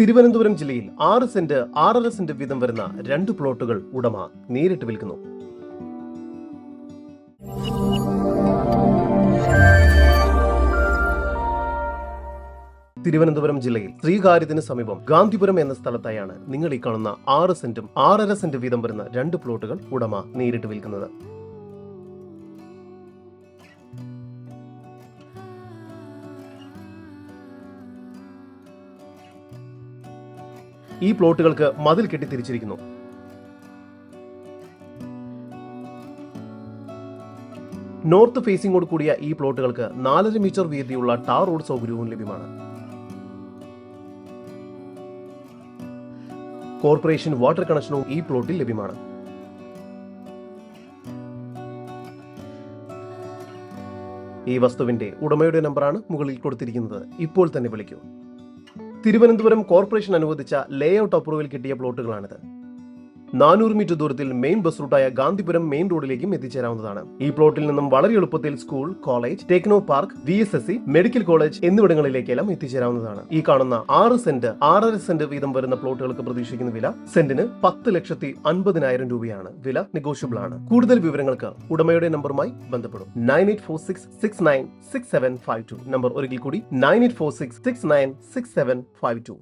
തിരുവനന്തപുരം ജില്ലയിൽ 6 saint 6.5 saint വീതം വരുന്ന 2 പ്ലോട്ടുകൾ ഉടമ നേരിട്ട് വിൽക്കുന്നു. തിരുവനന്തപുരം ജില്ലയിൽ ശ്രീകാര്യത്തിന് സമീപം ഗാന്ധിപുരം എന്ന സ്ഥലത്തായാണ് നിങ്ങൾ ഈ കാണുന്ന 6 സെന്റും 6.5 സെന്റ് വീതം വരുന്ന 2 പ്ലോട്ടുകൾ ഉടമ നേരിട്ട് വിൽക്കുന്നത്. ഈ പ്ലോട്ടുകൾക്ക് മതിൽ കെട്ടി തിരിച്ചിരിക്കുന്നു. നോർത്ത് ഫേസിംഗോട് കൂടിയ ഈ പ്ലോട്ടുകൾക്ക് 4.5 മീറ്റർ വീതിയുള്ള ടാർ റോഡ് സൗകര്യവും ലഭ്യമാണ്. കോർപ്പറേഷൻ വാട്ടർ കണക്ഷനും ഈ പ്ലോട്ടിൽ ലഭ്യമാണ്. ഈ വസ്തുവിന്റെ ഉടമയുടെ നമ്പറാണ് മുകളിൽ കൊടുത്തിരിക്കുന്നത്. ഇപ്പോൾ തന്നെ വിളിക്കൂ. തിരുവനന്തപുരം കോർപ്പറേഷൻ അനുവദിച്ച ലേഔട്ട് അപ്രൂവൽ കിട്ടിയ പ്ലോട്ടുകളാണിത്. 400 മീറ്റർ ദൂരത്തിൽ മെയിൻ ബസ് റൂട്ടായ ഗാന്ധിപുരം മെയിൻ റോഡിലേക്കും എത്തിച്ചേരാവുന്നതാണ്. ഈ പ്ലോട്ടിൽ നിന്നും വളരെ എളുപ്പത്തിൽ school, college, techno park, VSSC, medical college എന്നിവിടങ്ങളിലേക്കെല്ലാം എത്തിച്ചേരാവുന്നതാണ്. ഈ കാണുന്ന 6 സെന്റ് 6.5 സെന്റ് വീതം വരുന്ന പ്ലോട്ടുകൾക്ക് പ്രതീക്ഷിക്കുന്ന വില സെന്റിന് 10,50,000 രൂപയാണ്. വില നെഗോഷ്യബിൾ ആണ്. കൂടുതൽ വിവരങ്ങൾക്ക് ഉടമയുടെ നമ്പറുമായി ബന്ധപ്പെടും. 9846696752. നമ്പർ ഒരിക്കൽ കൂടി 9846696752.